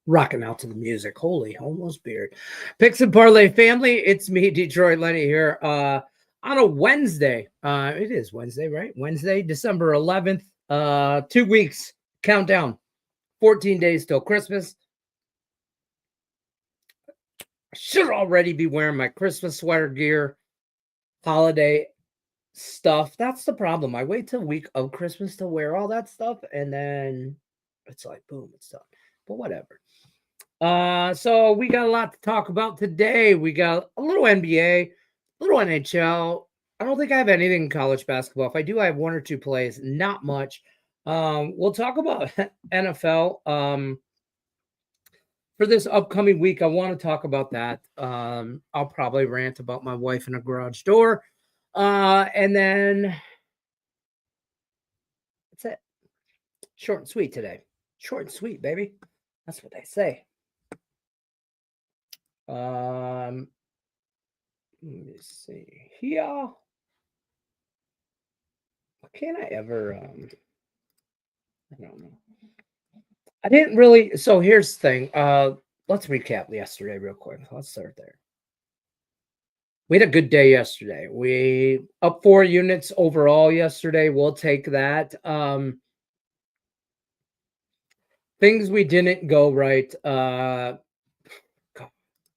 Rocking out to the music. Holy, almost beard. Picks and Parlay family. It's me, Detroit Lenny here. On a Wednesday. It is Wednesday, right? Wednesday, December 11th. 2 weeks countdown. 14 days till Christmas. I should already be wearing my Christmas sweater gear, holiday stuff. That's the problem. I wait till week of Christmas to wear all that stuff, and then it's like boom, it's done. But whatever. So we got a lot to talk about today. We got a little NBA, a little NHL. I don't think I have anything in college basketball. If I do, I have one or two plays, not much. We'll talk about NFL. For this upcoming week, I want to talk about that. I'll probably rant about my wife in a garage door. And then that's it. Short and sweet today. Short and sweet, baby. That's what they say. Let me see here. Why can't I ever? I don't know. I didn't really. So here's the thing. Let's recap yesterday real quick. Let's start there. We had a good day yesterday. We up 4 units overall yesterday. We'll take that. Things we didn't go right.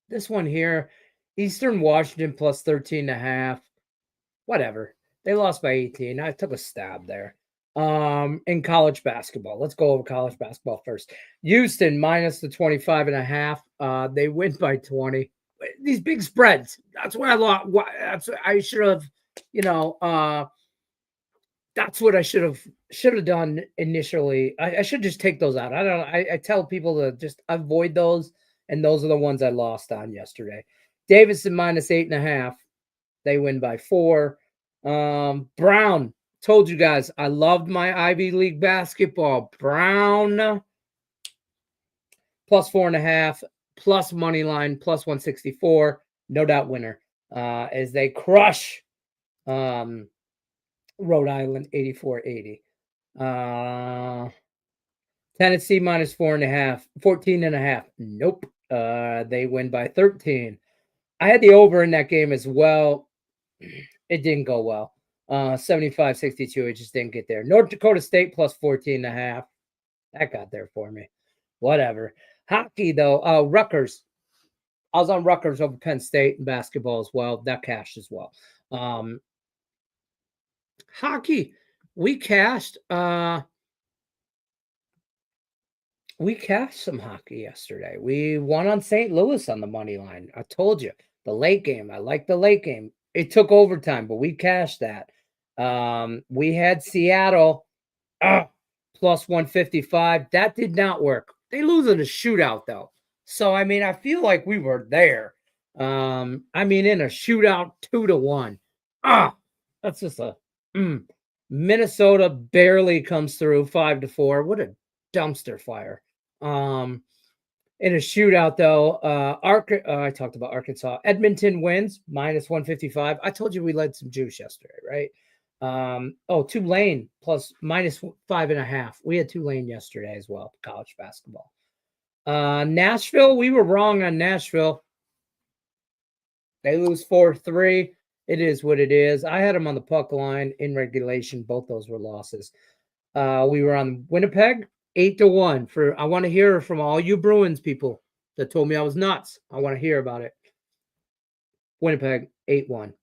This one here, Eastern Washington plus 13.5. Whatever. They lost by 18. I took a stab there. In college basketball. Let's go over college basketball first. Houston minus the 25.5. They win by 20. These big spreads. That's what I lost. That's what I should have, that's what I should have done initially. I should just take those out. I don't know. I tell people to just avoid those, and those are the ones I lost on yesterday. Davidson minus 8.5. They win by 4. Brown, told you guys I loved my Ivy League basketball. Brown plus 4.5, plus money line, plus 164. No doubt winner. As they crush Rhode Island 84-80. Tennessee minus 4.5, 14.5. Nope. They win by 13. I had the over in that game as well. It didn't go well. 75-62. It just didn't get there. North Dakota State plus 14.5. That got there for me. Whatever. Hockey, though. Rutgers. I was on Rutgers over Penn State in basketball as well. That cashed as well. Hockey. We cashed. We cashed some hockey yesterday. We won on St. Louis on the money line. I told you. The late game. I like the late game. It took overtime, but we cashed that. We had Seattle plus 155. That did not work. They lose in a shootout, though. So, I mean, I feel like we were there. In a shootout 2-1. That's just a Minnesota barely comes through 5-4. What a dumpster fire. In a shootout, though, I talked about Arkansas. Edmonton wins minus 155. I told you we led some juice yesterday, right? Tulane plus minus 5.5. We had Tulane yesterday as well, college basketball. Nashville, we were wrong on Nashville. They lose 4-3. It is what it is. I had them on the puck line in regulation. Both those were losses. We were on Winnipeg. 8-1 I want to hear from all you Bruins people that told me I was nuts. I want to hear about it. Winnipeg 8-1.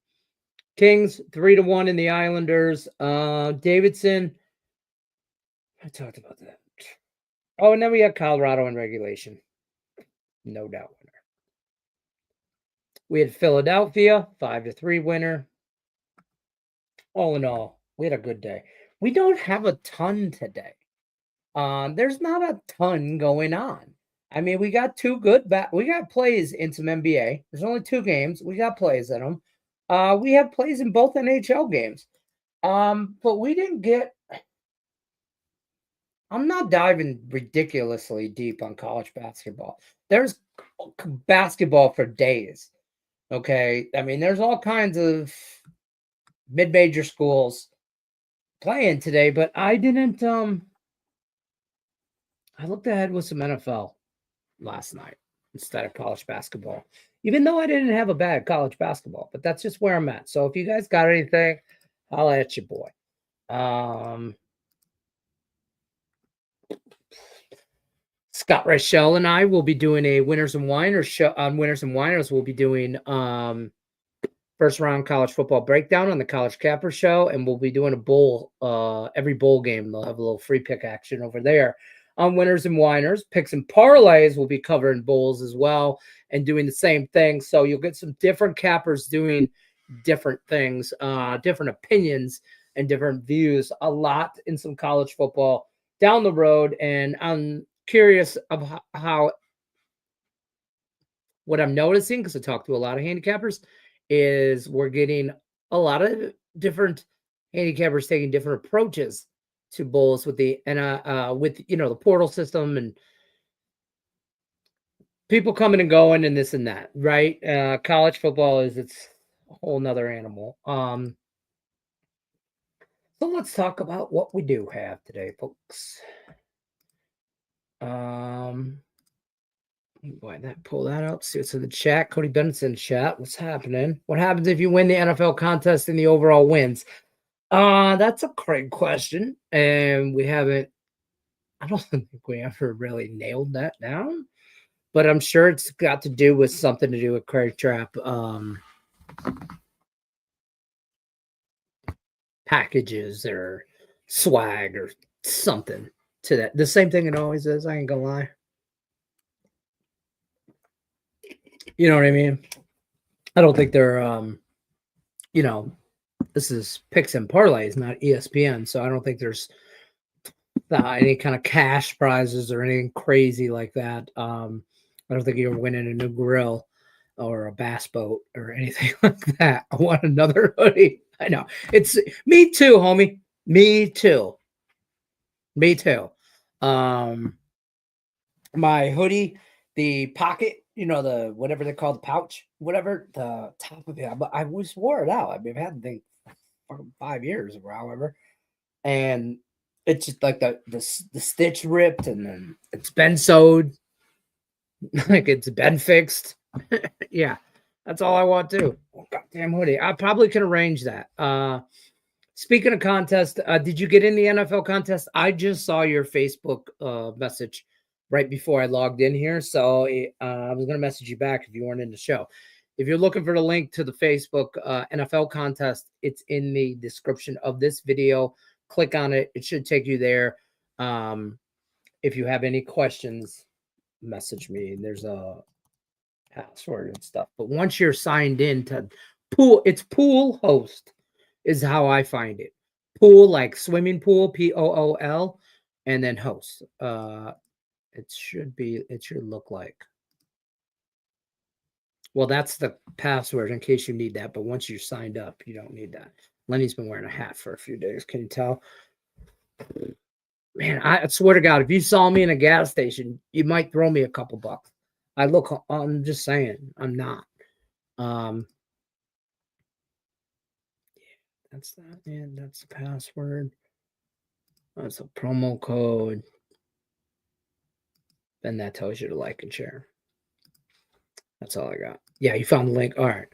Kings 3-1 in the Islanders. Davidson. I talked about that. Oh, and then we had Colorado in regulation. No doubt winner. We had Philadelphia 5-3 winner. All in all, we had a good day. We don't have a ton today. There's not a ton going on. I mean, we got two good we got plays in some NBA. There's only 2 games. We got plays in them. We have plays in both NHL games. But we didn't get. I'm not diving ridiculously deep on college basketball. There's basketball for days. Okay. I mean, there's all kinds of mid-major schools playing today, but I didn't. I looked ahead with some NFL. last night instead of college basketball. Even though I didn't have a bad college basketball, but that's just where I'm at. So if you guys got anything, I'll at you, boy. Scott Reichel and I will be doing a Winners and Winers show on Winners and Winers. We'll be doing first round college football breakdown on the College Capper show, and we'll be doing a bowl every bowl game. They'll have a little free pick action over there on Winners and Winers. Picks and parlays will be covering bowls as well and doing the same thing. So you'll get some different cappers doing different things, different opinions and different views. A lot in some college football down the road, and I'm curious of how what I'm noticing, because I talk to a lot of handicappers, is we're getting a lot of different handicappers taking different approaches to bowls with the and with the portal system and people coming and going and this and that, right? College football is it's a whole nother animal. So let's talk about what we do have today, folks. Why that pull that up? See what's in the chat. Cody Bennett's in chat. What's happening? What happens if you win the NFL contest and the overall wins? That's a great question, and we haven't. I don't think we ever really nailed that down, but I'm sure it's got to do with something to do with Craig Trap packages or swag or something to that. The same thing it always is. I ain't gonna lie. You know what I mean? I don't think they're this is picks and parlays, not ESPN. So I don't think there's any kind of cash prizes or anything crazy like that. I don't think you're winning a new grill or a bass boat or anything like that. I want another hoodie. I know. It's me too, homie. Me too. Me too. My hoodie, the pocket, the whatever they call the pouch, whatever the top of it. I always wore it out. I mean, I've had the thing for 5 years or however, and it's just like the stitch ripped and then it's been sewed, like it's been fixed. Yeah, that's all I want to. Oh, goddamn hoodie. I probably can arrange that. Speaking of contest, did you get in the NFL contest? I just saw your Facebook message right before I logged in here. So I was going to message you back if you weren't in the show. If you're looking for the link to the Facebook NFL contest, it's in the description of this video. Click on it. It should take you there. If you have any questions, message me. There's a password and stuff. But once you're signed in to pool, it's pool host is how I find it. Pool, like swimming pool, POOL, and then host. It should look like. Well, that's the password in case you need that. But once you're signed up, you don't need that. Lenny's been wearing a hat for a few days. Can you tell? Man, I swear to God, if you saw me in a gas station, you might throw me a couple bucks. I'm just saying, I'm not. That's that, and that's the password. That's a promo code. Then that tells you to like and share. That's all I got. Yeah, you found the link. All right.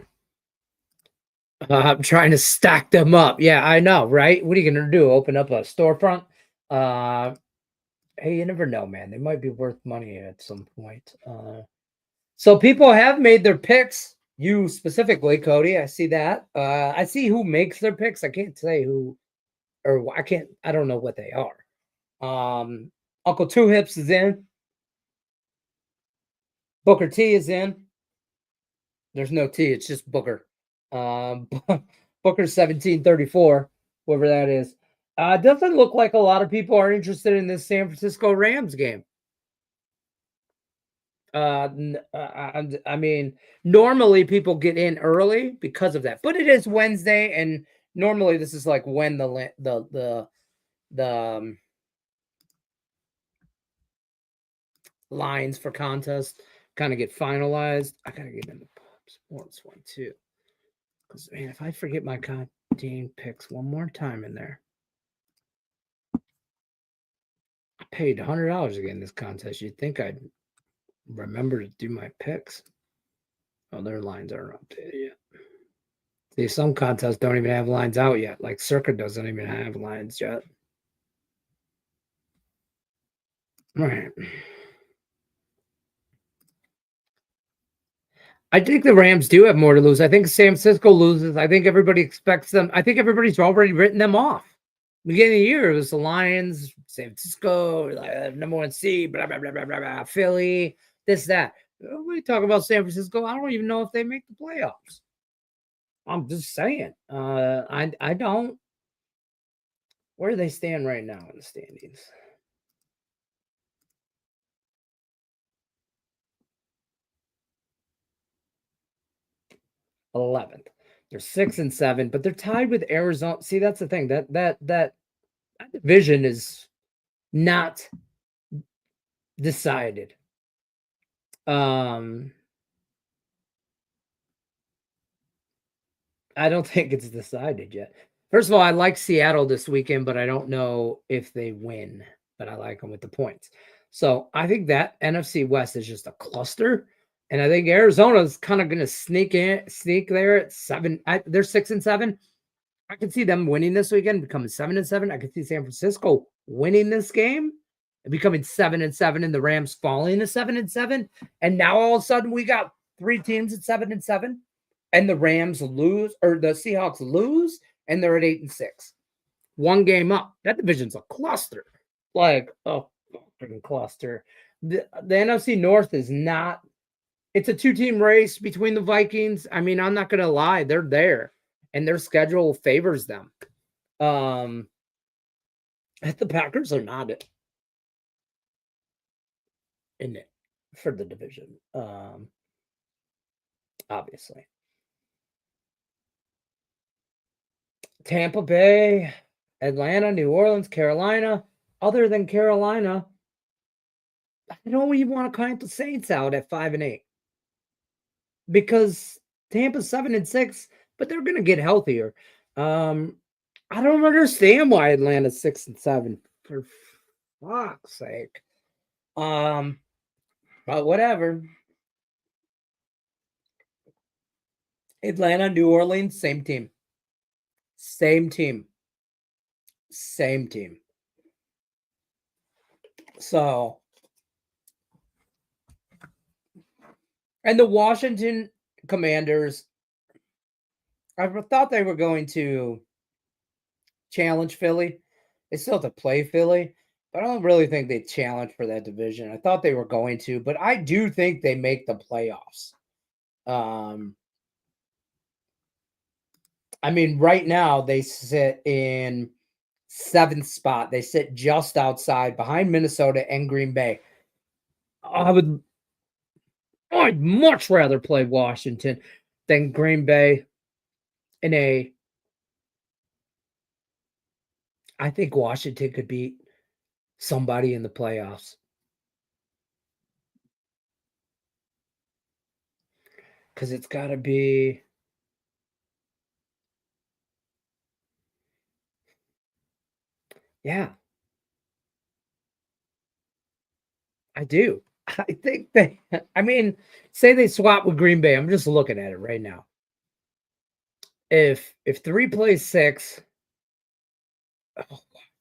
I'm trying to stack them up. Yeah, I know, right? What are you gonna do? Open up a storefront? Hey, you never know, man. They might be worth money at some point. So people have made their picks. You specifically, Cody. I see that. I see who makes their picks. I can't say who, or I don't know what they are. Uncle Two Hips is in. Booker T is in. There's no T. It's just Booker. Booker 1734, whoever that is. Doesn't look like a lot of people are interested in this San Francisco Rams game. I mean, normally people get in early because of that, but it is Wednesday, and normally this is like when the lines for contest kind of get finalized. I gotta get in the sports one too, because man, if I forget my goddamn picks one more time in there, I paid $100 again this contest. You'd think I'd remember to do my picks. Oh, their lines aren't updated yet. See, some contests don't even have lines out yet. Like Circuit doesn't even have lines yet. All right. I think the Rams do have more to lose. I think San Francisco loses. I think everybody expects them. I think everybody's already written them off. Beginning of the year, it was the Lions, San Francisco, number 1 seed, blah, blah, blah, blah, blah, blah, Philly, this, that. We talk about San Francisco. I don't even know if they make the playoffs. I'm just saying. I don't. Where do they stand right now in the standings? '11th. They're 6-7, but they're tied with Arizona. See, that's the thing. That division is not decided. I don't think it's decided yet. First of all, I like Seattle this weekend, but I don't know if they win, but I like them with the points. So I think that NFC West is just a cluster. And I think Arizona's kind of going to sneak there at 7. They're 6-7. I can see them winning this weekend, becoming 7-7. I can see San Francisco winning this game and becoming 7-7, and the Rams falling to 7-7. And now all of a sudden we got 3 teams at 7-7, and the Rams lose, or the Seahawks lose, and they're at 8-6. 1 game up. That division's a cluster, like a fucking cluster. The NFC North is not. It's a 2-team race between the Vikings. I mean, I'm not gonna lie, they're there, and their schedule favors them. The Packers are not in it for the division, obviously. Tampa Bay, Atlanta, New Orleans, Carolina. Other than Carolina, I don't even want to count the Saints out at 5-8 because Tampa's 7-6, but they're going to get healthier. I don't understand why Atlanta's 6-7, for fuck's sake. But whatever. Atlanta, New Orleans, same team. Same team. Same team. So, and the Washington Commanders, I thought they were going to challenge Philly. They still have to play Philly, but I don't really think they challenge for that division. I thought they were going to, but I do think they make the playoffs. I mean, right now they sit in 7th spot. They sit just outside, behind Minnesota and Green Bay. I'd much rather play Washington than Green Bay I think Washington could beat somebody in the playoffs. Because it's got to be. Yeah. I do. I think I mean, say they swap with Green Bay. I'm just looking at it right now. If 3 plays 6,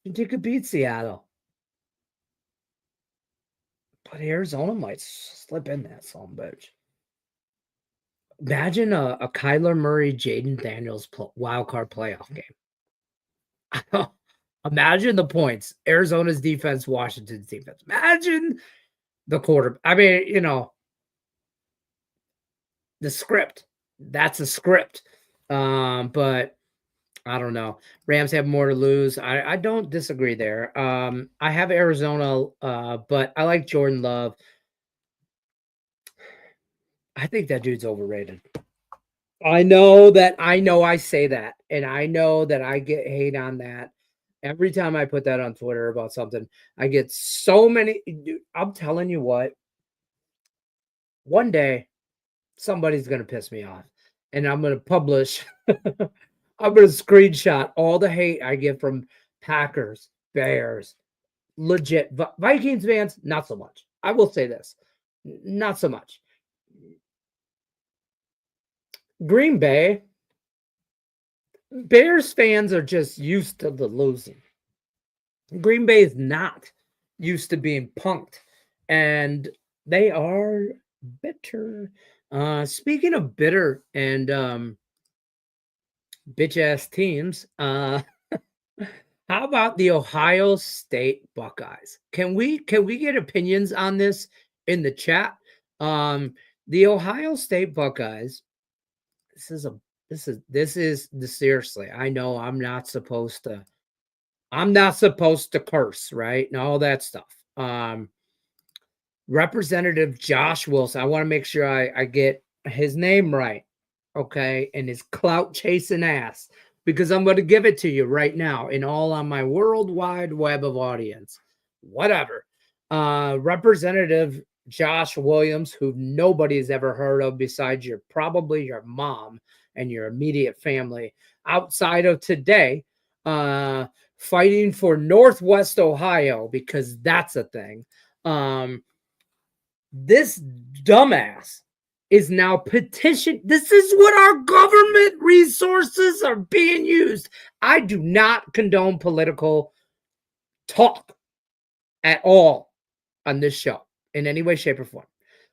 you could beat Seattle. But Arizona might slip in that son bitch. Imagine a Kyler Murray, Jaden Daniels wild card playoff game. Imagine the points. Arizona's defense, Washington's defense. Imagine the quarter. I mean, the script. That's a script. But I don't know. Rams have more to lose. I don't disagree there. I have Arizona, but I like Jordan Love. I think that dude's overrated. I know I say that, and I know that I get hate on that. Every time I put that on Twitter about something, I get so many. Dude, I'm telling you what, one day somebody's going to piss me off, and I'm going to publish, I'm going to screenshot all the hate I get from Packers, Bears, legit Vikings fans, not so much. I will say this. Not so much. Green Bay, Bears fans are just used to the losing. Green Bay is not used to being punked, and they are bitter. Speaking of bitter and bitch ass teams, how about the Ohio State Buckeyes? Can we get opinions on this in the chat? Um, the Ohio State Buckeyes. This is a this is the seriously. I know I'm not supposed to curse, right? And all that stuff. Representative Josh Wilson. I want to make sure I get his name right. Okay. And his clout chasing ass. Because I'm going to give it to you right now in all on my worldwide web of audience. Whatever. Representative Josh Williams, who nobody has ever heard of besides probably your mom and your immediate family outside of today, fighting for Northwest Ohio because that's a thing. This dumbass is now petition. This is what our government resources are being used. I do not condone political talk at all on this show in any way, shape, or form.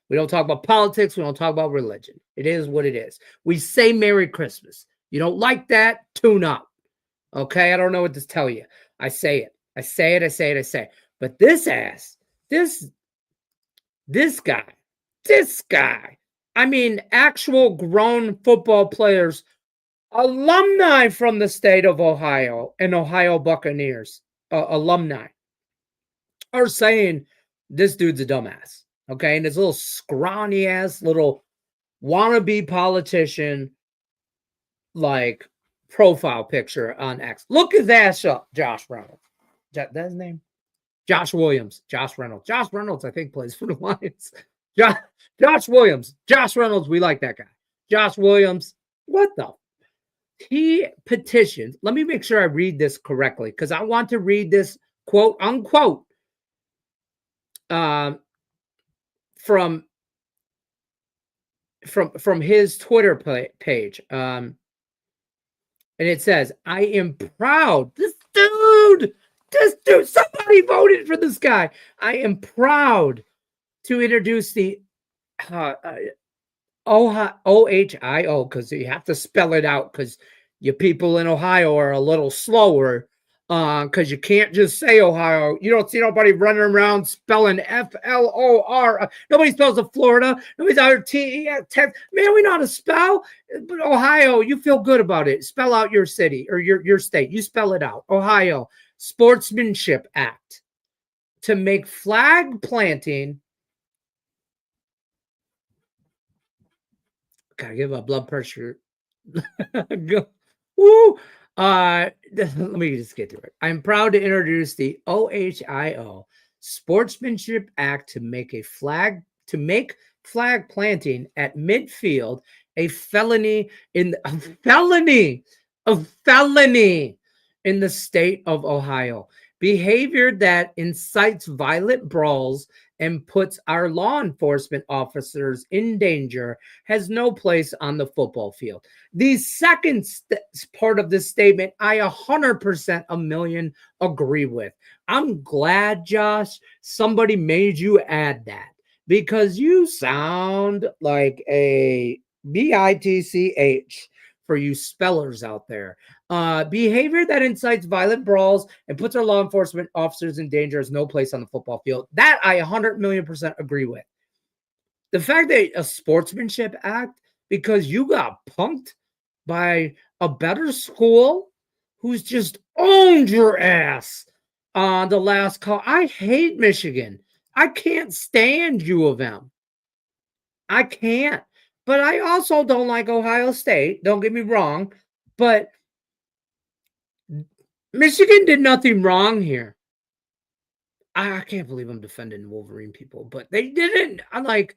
We don't talk about politics. We don't talk about religion. It is what it is. We say Merry Christmas. You don't like that? Tune up. Okay? I don't know what to tell you. I say it. I say it. I say it. I say it. But this ass, this guy, I mean, actual grown football players, alumni from the state of Ohio and Ohio Buccaneers, alumni, are saying this dude's a dumbass. Okay. And this little scrawny ass little wannabe politician, like profile picture on X. Look his ass up, Josh Reynolds. That's his name? Josh Williams. Josh Reynolds. Josh Reynolds, I think, plays for the Lions. Josh Williams. Josh Reynolds, we like that guy. Josh Williams. What the? He petitioned. Let me make sure I read this correctly because I want to read this quote unquote from his Twitter page. And it says, I am proud. This dude, somebody voted for this guy. I am proud to introduce the OHIO, because you have to spell it out because you people in Ohio are a little slower because you can't just say Ohio. You don't see nobody running around spelling FLOR. Nobody spells of Florida. Nobody's out here Man, we know how to spell. But Ohio, you feel good about it. Spell out your city or your state. You spell it out. Ohio Sportsmanship Act to make flag planting. Gotta give a blood pressure. Woo! Let me just get to it. I'm proud to introduce the OHIO Sportsmanship Act to make flag planting at midfield a felony in the state of Ohio. Behavior that incites violent brawls and puts our law enforcement officers in danger has no place on the football field. The second part of this statement, I 100% a million agree with. I'm glad, Josh, somebody made you add that because you sound like a bitch for you spellers out there. Behavior that incites violent brawls and puts our law enforcement officers in danger has no place on the football field. That I 100,000,000% agree with. The fact that a sportsmanship act because you got punked by a better school who's just owned your ass on the last call. I hate Michigan. I can't stand U of M. I can't. But I also don't like Ohio State. Don't get me wrong. But Michigan did nothing wrong here. I can't believe I'm defending Wolverine people, but they didn't. I'm like,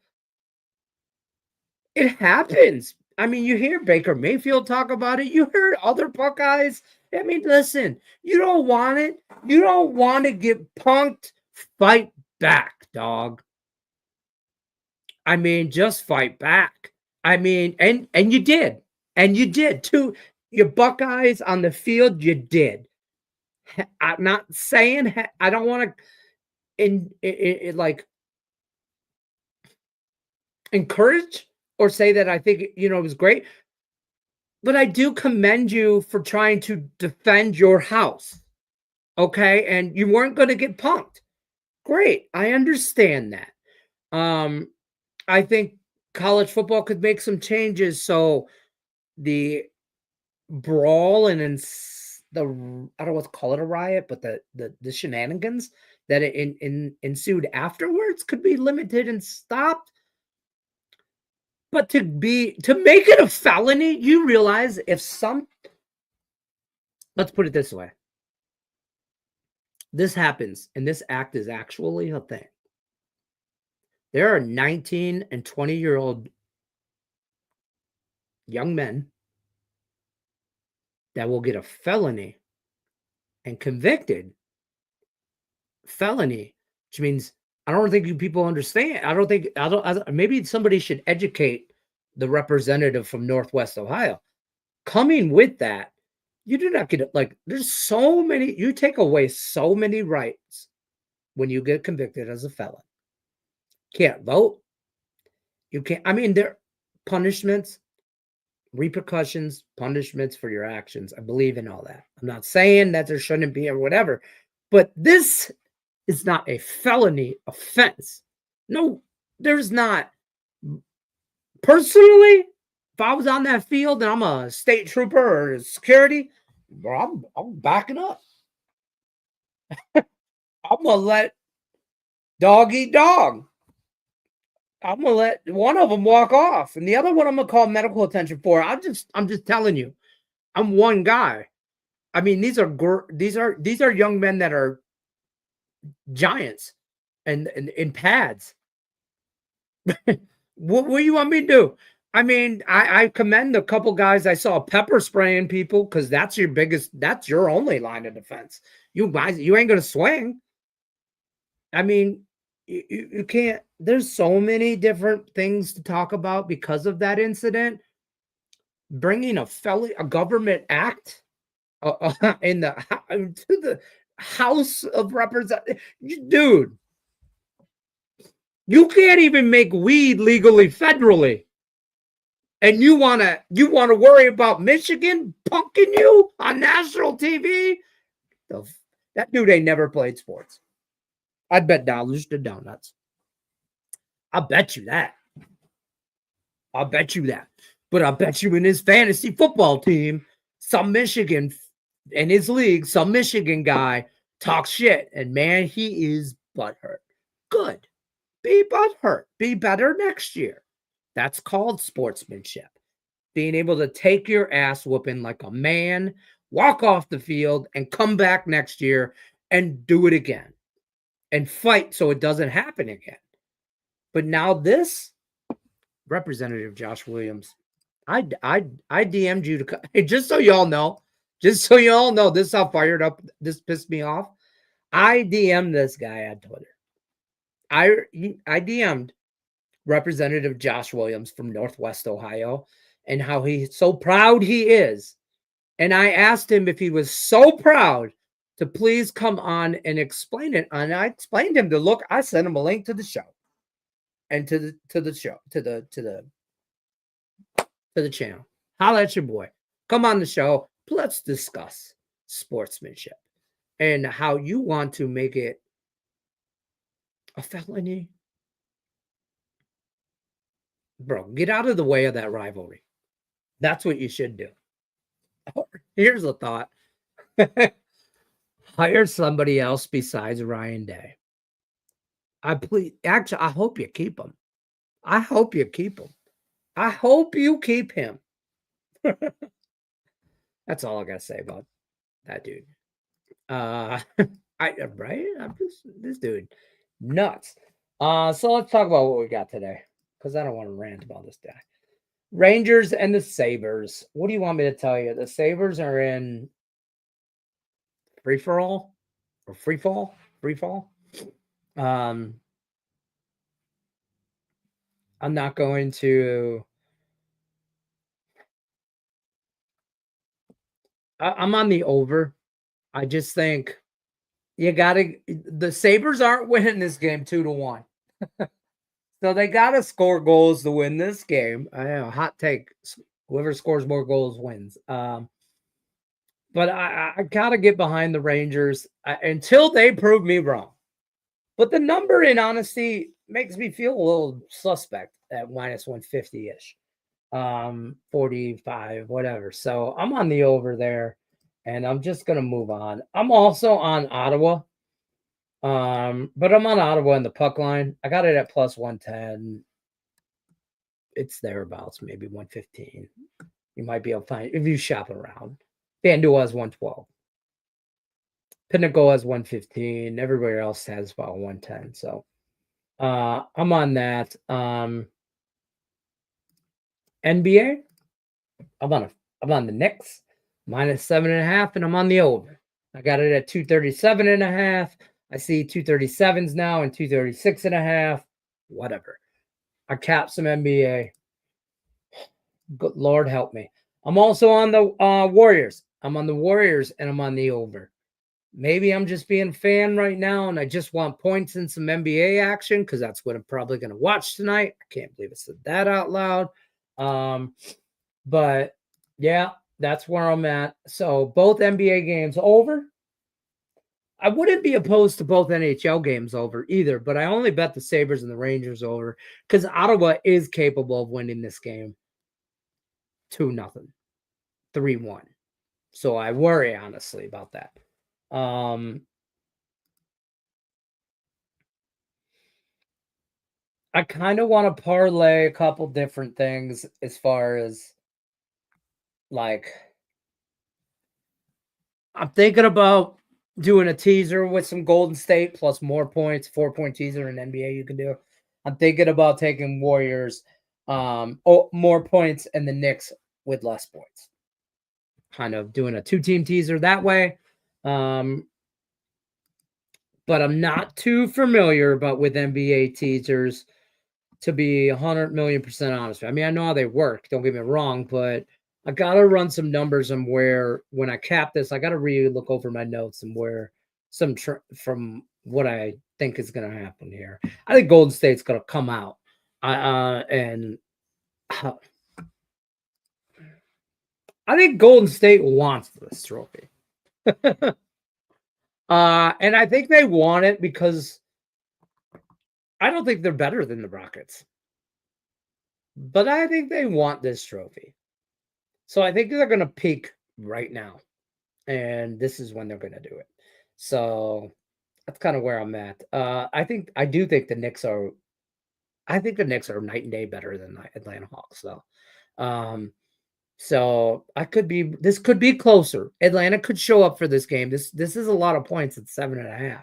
it happens. I mean, you hear Baker Mayfield talk about it. You heard other Buckeyes. I mean, listen, you don't want it. You don't want to get punked. Fight back, dog. I mean, just fight back. I mean, and you did. And you did too. Your Buckeyes on the field, you did. I'm not saying I don't want to like encourage or say that I think it was great, but I do commend you for trying to defend your house. Okay, and you weren't going to get punked. Great, I understand that. I think college football could make some changes so the brawl and I don't want to call it a riot, but the shenanigans that ensued afterwards could be limited and stopped. But to make it a felony, you realize let's put it this way. This happens and this act is actually a thing. There are 19 and 20-year-old young men that will get a felony and convicted. Felony, which means I don't think you people understand. Maybe somebody should educate the representative from Northwest Ohio. Coming with that, you do not get it. There's so many, you take away so many rights when you get convicted as a felon. Can't vote. You can't, there are punishments, repercussions, punishments for your actions. I believe in all that. I'm not saying that there shouldn't be or whatever, but this is not a felony offense. No, there's not. Personally, if I was on that field and I'm a state trooper or security, bro, I'm backing up. I'm gonna let dog eat dog. I'm gonna let one of them walk off, and the other one I'm gonna call medical attention for. I'm just telling you, I'm one guy. These are young men that are giants and in pads. What do you want me to do? I commend a couple guys I saw pepper spraying people because that's your only line of defense. You guys, you ain't gonna swing. You can't. There's so many different things to talk about because of that incident. Bringing a government act in to the House of Representatives, dude. You can't even make weed legally federally. And you wanna worry about Michigan punking you on national TV? That dude ain't never played sports. I'd bet dollars to donuts. I'll bet you that. But I'll bet you in his fantasy football team, some Michigan in his league, some Michigan guy talks shit. And man, he is butthurt. Good. Be butthurt. Be better next year. That's called sportsmanship. Being able to take your ass whooping like a man, walk off the field, and come back next year and do it again. And fight so it doesn't happen again. But now this, Representative Josh Williams, I DM'd you to just so y'all know, this is how fired up this pissed me off. I DM'd this guy on Twitter. I DM'd Representative Josh Williams from Northwest Ohio and how he's so proud he is. And I asked him if he was so proud to please come on and explain it. And I explained him to look. I sent him a link to the show and to the channel. Holla at your boy. Come on the show. Let's discuss sportsmanship and how you want to make it a felony. Bro, get out of the way of that rivalry. That's what you should do. Here's a thought. Hire somebody else besides Ryan Day. I hope you keep him. I hope you keep him. That's all I gotta say about that dude. Right? This dude nuts. So let's talk about what we got today, because I don't want to rant about this guy. Rangers and the Sabres. What do you want me to tell you? The Sabres are in free fall. I'm not going to. I'm on the over. I just think you gotta. The Sabres aren't winning this game 2-1, so they gotta score goals to win this game. I know, hot take. Whoever scores more goals wins. But I gotta get behind the Rangers until they prove me wrong. But the number, in honesty, makes me feel a little suspect at minus 150 ish, 45, whatever. So I'm on the over there, and I'm just gonna move on. I'm also on Ottawa, but I'm on Ottawa in the puck line. I got it at plus 110. It's thereabouts, maybe 115. You might be able to find if you shop around. FanDuel has 112. Pinnacle has 115. Everybody else has about 110. So I'm on that. NBA, I'm on the Knicks minus 7.5, and I'm on the over. I got it at 237.5. I see 237s now and 236.5. Whatever. I capped some NBA. Good Lord help me. I'm also on the Warriors. I'm on the Warriors and I'm on the over. Maybe I'm just being a fan right now and I just want points and some NBA action because that's what I'm probably going to watch tonight. I can't believe I said that out loud. But yeah, that's where I'm at. So both NBA games over. I wouldn't be opposed to both NHL games over either, but I only bet the Sabres and the Rangers over because Ottawa is capable of winning this game 2-0, 3-1. So I worry honestly about that. I kind of want to parlay a couple different things as far as like I'm thinking about doing a teaser with some Golden State plus more points, 4-point teaser in NBA you can do. I'm thinking about taking Warriors more points and the Knicks with less points. Kind of doing a 2-team teaser that way. But I'm not too familiar with NBA teasers to be 100 million% honest. I mean, I know how they work, don't get me wrong, but I got to run some numbers on where, when I cap this, I got to really look over my notes and where from what I think is going to happen here. I think Golden State's going to come out. And I think Golden State wants this trophy. And I think they want it because I don't think they're better than the Rockets. But I think they want this trophy. So I think they're going to peak right now. And this is when they're going to do it. So that's kind of where I'm at. I do think the Knicks are night and day better than the Atlanta Hawks though. So this could be closer. Atlanta could show up for this game. This is a lot of points at 7.5,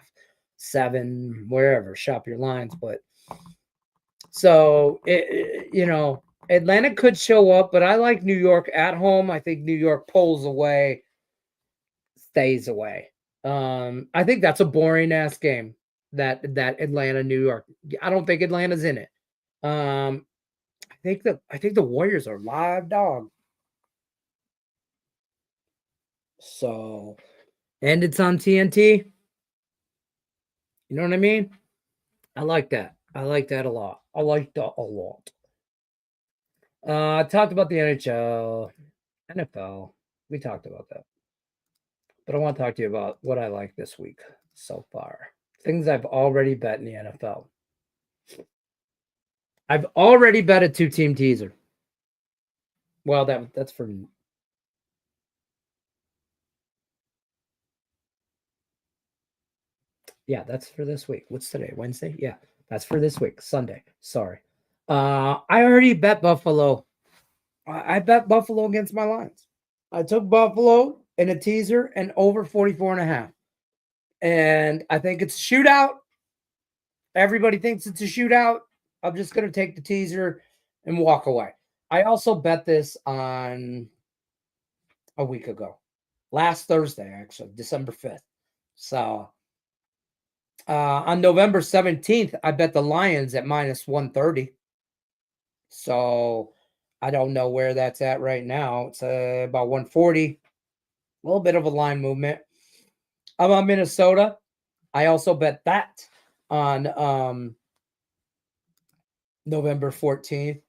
7, wherever, shop your lines. But so Atlanta could show up, but I like New York at home. I think New York pulls away, stays away. I think that's a boring ass game. That Atlanta New York. I don't think Atlanta's in it. I think the Warriors are live dog. So, and it's on TNT. You know what I mean? I like that. I like that a lot. I like that a lot. I talked about the NHL, NFL. We talked about that. But I want to talk to you about what I like this week so far. Things I've already bet in the NFL. I've already bet a 2-team teaser. Well, that's for yeah, that's for this week. What's today? Wednesday? Yeah, that's for this week. Sunday. Sorry. I already bet Buffalo. I bet Buffalo against my lines. I took Buffalo in a teaser and over 44.5. And I think it's a shootout. Everybody thinks it's a shootout. I'm just going to take the teaser and walk away. I also bet this on a week ago. Last Thursday, actually, December 5th. So on November 17th, I bet the Lions at minus 130. So I don't know where that's at right now. It's about 140. A little bit of a line movement. I'm on Minnesota. I also bet that on November 14th.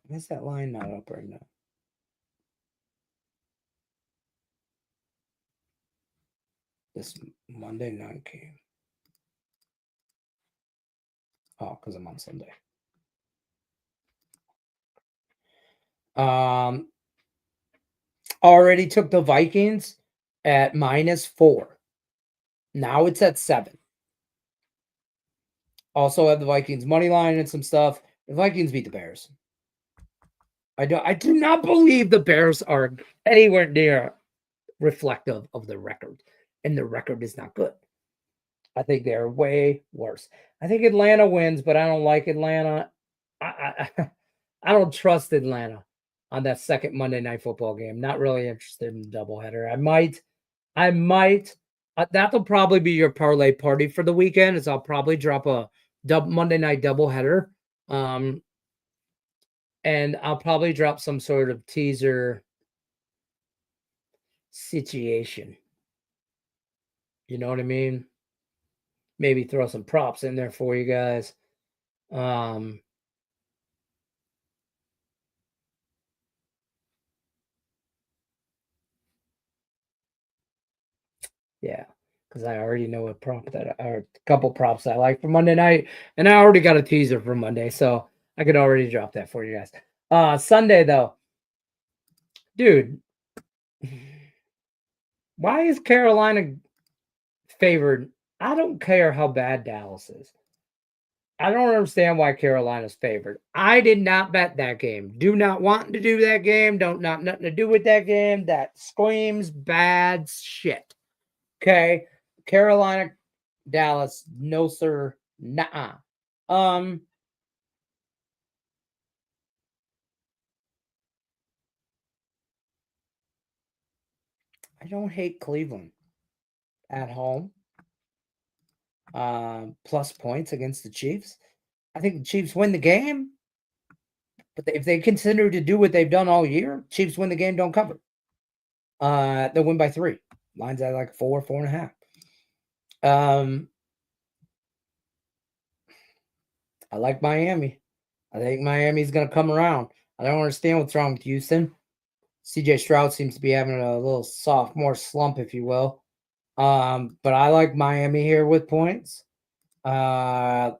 Why is that line not up right now? This Monday night game. Oh, because I'm on Sunday. Already took the Vikings at -4. Now it's at 7. Also have the Vikings money line and some stuff. The Vikings beat the Bears. I do not believe the Bears are anywhere near reflective of the record, and the record is not good. I think they're way worse. I think Atlanta wins, but I don't like Atlanta. I don't trust Atlanta on that second Monday Night Football game. Not really interested in the doubleheader. I might. That'll probably be your parlay party for the weekend. Is I'll probably drop a Monday night doubleheader, and I'll probably drop some sort of teaser situation. You know what I mean? Maybe throw some props in there for you guys. Yeah, because I already know a prop that or a couple props I like for Monday night, and I already got a teaser for Monday, so I could already drop that for you guys. Sunday though, dude, why is Carolina favored? I don't care how bad Dallas is. I don't understand why Carolina's favored. I did not bet that game. Do not want to do that game. Don't not nothing to do with that game. That screams bad shit. Okay. Carolina, Dallas, no sir. Nah. I don't hate Cleveland at home. Plus points against the Chiefs. I think the Chiefs win the game, but if they continue to do what they've done all year, Chiefs win the game, don't cover. They'll win by 3. Line's at like 4, 4.5. I like Miami. I think Miami's going to come around. I don't understand what's wrong with Houston. CJ Stroud seems to be having a little sophomore slump, if you will. But I like Miami here with points. Bengals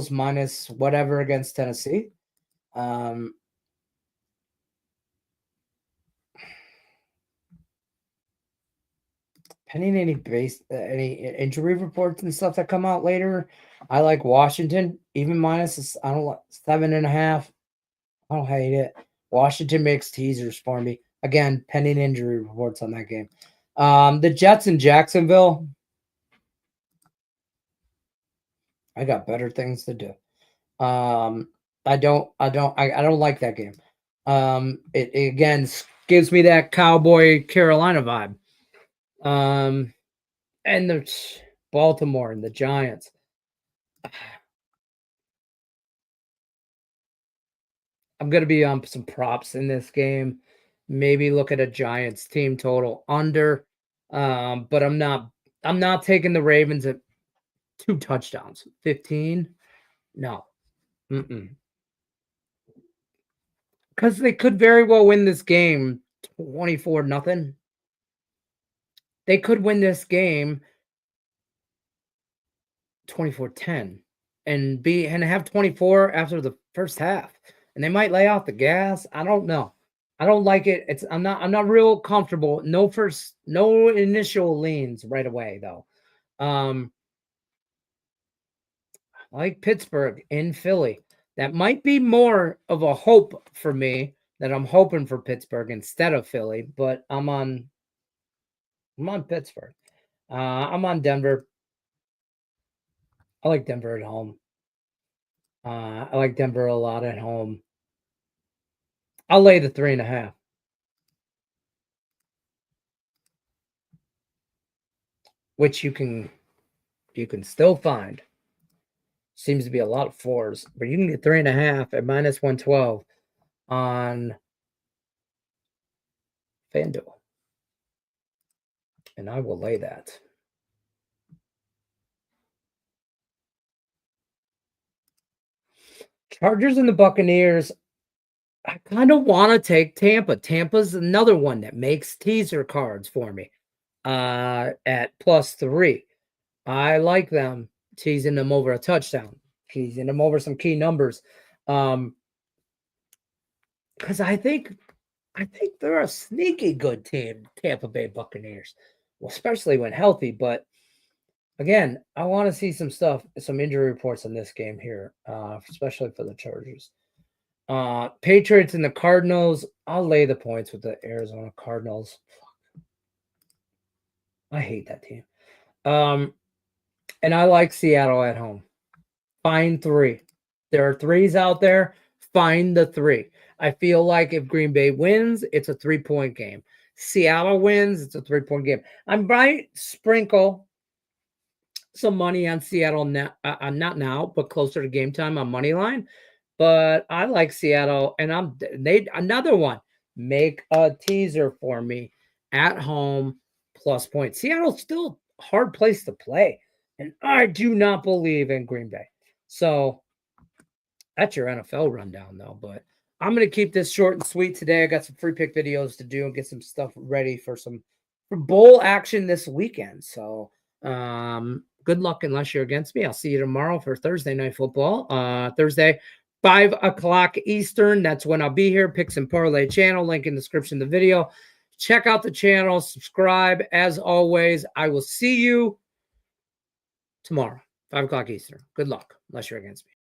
minus whatever against Tennessee. Pending any injury reports and stuff that come out later, I like Washington even minus. I don't like 7.5. I don't hate it. Washington makes teasers for me again. Pending injury reports on that game. The Jets in Jacksonville. I got better things to do. I don't like that game. It again gives me that Cowboy Carolina vibe. And the Baltimore and the Giants. I'm gonna be on some props in this game. Maybe look at a Giants team total under. But I'm not taking the Ravens at 2 touchdowns. 15? No. Because they could very well win this game 24-0. They could win this game 24-10 and have 24 after the first half. And they might lay off the gas. I don't know. I don't like it. I'm not real comfortable. No initial leans right away though. I like Pittsburgh in Philly. That might be more of a hope for me that I'm hoping for Pittsburgh instead of Philly, but I'm on Pittsburgh. I'm on Denver. I like Denver at home. I like Denver a lot at home. I'll lay the 3.5, which you can still find. Seems to be a lot of 4s, but you can get 3.5 at -112 on FanDuel, and I will lay that. Chargers and the Buccaneers. I kind of want to take Tampa. Tampa's another one that makes teaser cards for me at +3. I like them teasing them over a touchdown, teasing them over some key numbers. Because I think they're a sneaky good team, Tampa Bay Buccaneers, well, especially when healthy. But again, I want to see some stuff, some injury reports in this game here, especially for the Chargers. Patriots and the Cardinals. I'll lay the points with the Arizona Cardinals. I hate that team. And I like Seattle at home. Find 3. There are 3s out there. Find the 3. I feel like if Green Bay wins, it's a 3-point game. Seattle wins, it's a 3-point game. I might sprinkle some money on Seattle now, not now, but closer to game time on money line. But I like Seattle, and they another one. Make a teaser for me at home +points. Seattle's still a hard place to play, and I do not believe in Green Bay. So that's your NFL rundown, though. But I'm going to keep this short and sweet today. I got some free pick videos to do and get some stuff ready for bowl action this weekend. So good luck unless you're against me. I'll see you tomorrow for Thursday Night Football. Thursday, 5 o'clock Eastern. That's when I'll be here. Picks and Parlay channel. Link in the description of the video. Check out the channel. Subscribe. As always, I will see you tomorrow, 5 o'clock Eastern. Good luck unless you're against me.